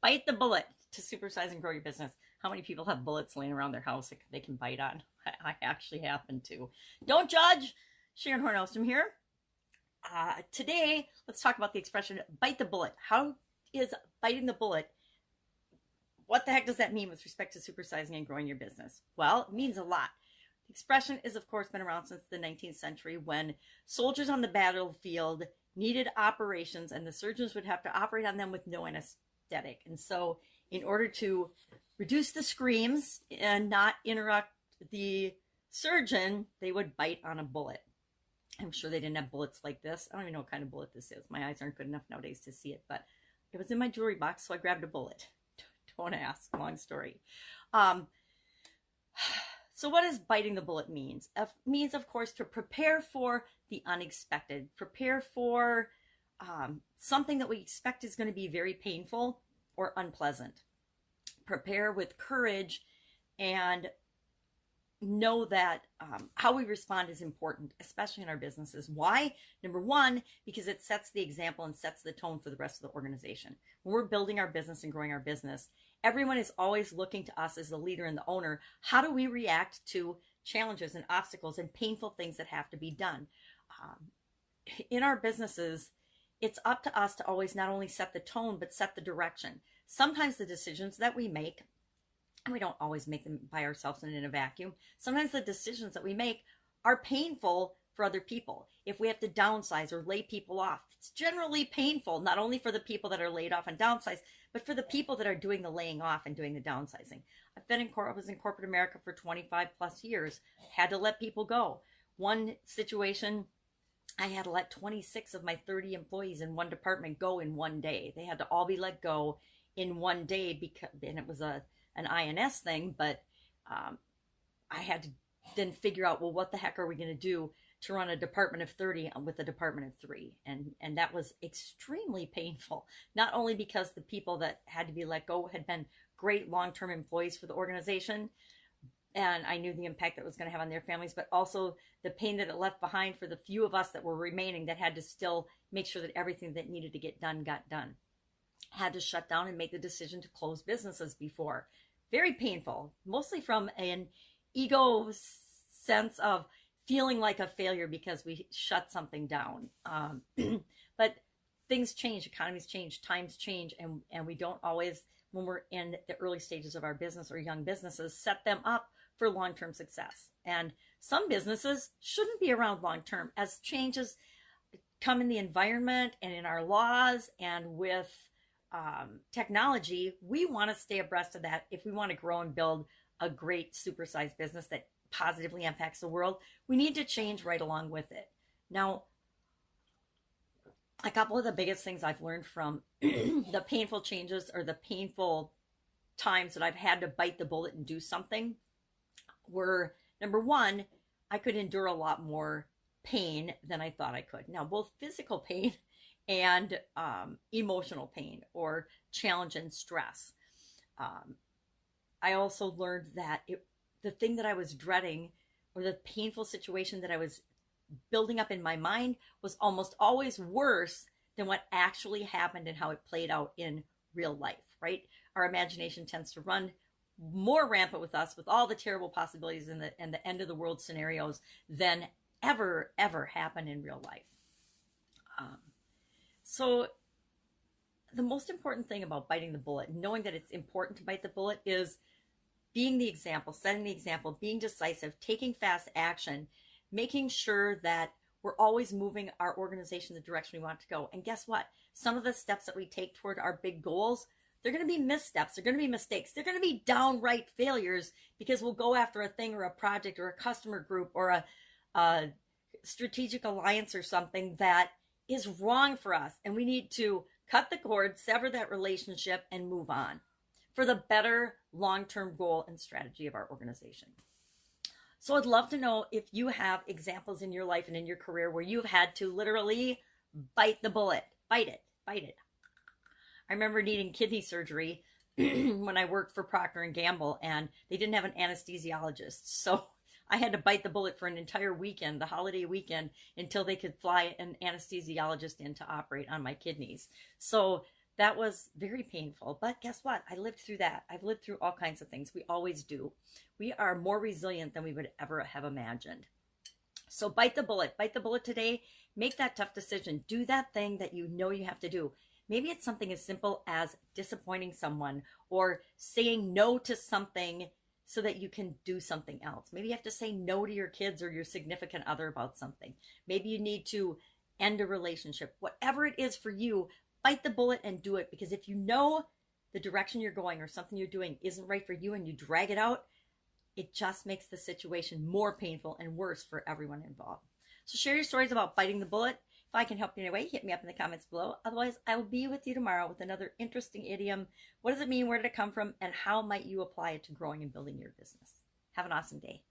Bite the bullet to supersize and grow your business. How many people have bullets laying around their house that they can bite on? I actually happen to. Don't judge. Sharon Horne-Ellstrom here. Today, let's talk about the expression bite the bullet. How is biting the bullet? What the heck does that mean with respect to supersizing and growing your business? Well, it means a lot. The expression is, of course, been around since the 19th century when soldiers on the battlefield needed operations and the surgeons would have to operate on them with no anesthetic. And so in order to reduce the screams and not interrupt the surgeon, they would bite on a bullet. I'm sure they didn't have bullets like this. I don't even know what kind of bullet this is. My eyes aren't good enough nowadays to see it, but it was in my jewelry box, so I grabbed a bullet. Don't ask, long story. So what does biting the bullet means? It means, of course, to prepare for the unexpected. Prepare for something that we expect is going to be very painful or unpleasant. Prepare with courage and know that how we respond is important, especially in our businesses. Why? Number one, because it sets the example and sets the tone for the rest of the organization. When we're building our business and growing our business, everyone is always looking to us as the leader and the owner. How do we react to challenges and obstacles and painful things that have to be done? In our businesses, it's up to us to always not only set the tone, but set the direction. Sometimes the decisions that we make, and we don't always make them by ourselves and in a vacuum. Sometimes the decisions that we make are painful for other people. If we have to downsize or lay people off, it's generally painful, not only for the people that are laid off and downsized, but for the people that are doing the laying off and doing the downsizing. I was in corporate America for 25 plus years, had to let people go. One situation, I had to let 26 of my 30 employees in one department go in one day. They had to all be let go in one day because, and it was an INS thing, but I had to then figure out, well, what the heck are we going to do to run a department of 30 with a department of 3? And that was extremely painful, not only because the people that had to be let go had been great long-term employees for the organization, and I knew the impact that was going to have on their families, but also the pain that it left behind for the few of us that were remaining that had to still make sure that everything that needed to get done got done. Had to shut down and make the decision to close businesses before. Very painful, mostly from an ego sense of feeling like a failure because we shut something down. But things change, economies change, times change, and we don't always, when we're in the early stages of our business or young businesses, set them up for long-term success. And some businesses shouldn't be around long-term as changes come in the environment and in our laws and with technology. We want to stay abreast of that if we want to grow and build a great supersized business that positively impacts the world. We need to change right along with it. Now, a couple of the biggest things I've learned from the painful changes or the painful times that I've had to bite the bullet and do something were, number one, I could endure a lot more pain than I thought I could. Now, both physical pain and emotional pain or challenge and stress. I also learned that the thing that I was dreading or the painful situation that I was building up in my mind was almost always worse than what actually happened and how it played out in real life, right? Our imagination tends to run more rampant with us with all the terrible possibilities and the end of the world scenarios than ever happen in real life. So the most important thing about biting the bullet, knowing that it's important to bite the bullet, is being the example, setting the example, being decisive, taking fast action, making sure that we're always moving our organization in the direction we want to go. And guess what? Some of the steps that we take toward our big goals, they're going to be missteps. They're going to be mistakes. They're going to be downright failures because we'll go after a thing or a project or a customer group or a strategic alliance or something that is wrong for us. And we need to cut the cord, sever that relationship, and move on for the better long-term goal and strategy of our organization. So I'd love to know if you have examples in your life and in your career where you've had to literally bite the bullet, bite it. I remember needing kidney surgery when I worked for Procter & Gamble, and they didn't have an anesthesiologist. So I had to bite the bullet for an entire weekend, the holiday weekend, until they could fly an anesthesiologist in to operate on my kidneys. So That was very painful. But guess what? I lived through that. I've lived through all kinds of things. We always do. We are more resilient than we would ever have imagined. So bite the bullet. Bite the bullet today. Make that tough decision. Do that thing that you know you have to do. Maybe it's something as simple as disappointing someone or saying no to something so that you can do something else. Maybe you have to say no to your kids or your significant other about something. Maybe you need to end a relationship. Whatever it is for you, bite the bullet and do it. Because if you know the direction you're going or something you're doing isn't right for you and you drag it out, it just makes the situation more painful and worse for everyone involved. So share your stories about biting the bullet. If I can help you in any way, hit me up in the comments below. Otherwise, I will be with you tomorrow with another interesting idiom. What does it mean? Where did it come from? And how might you apply it to growing and building your business? Have an awesome day.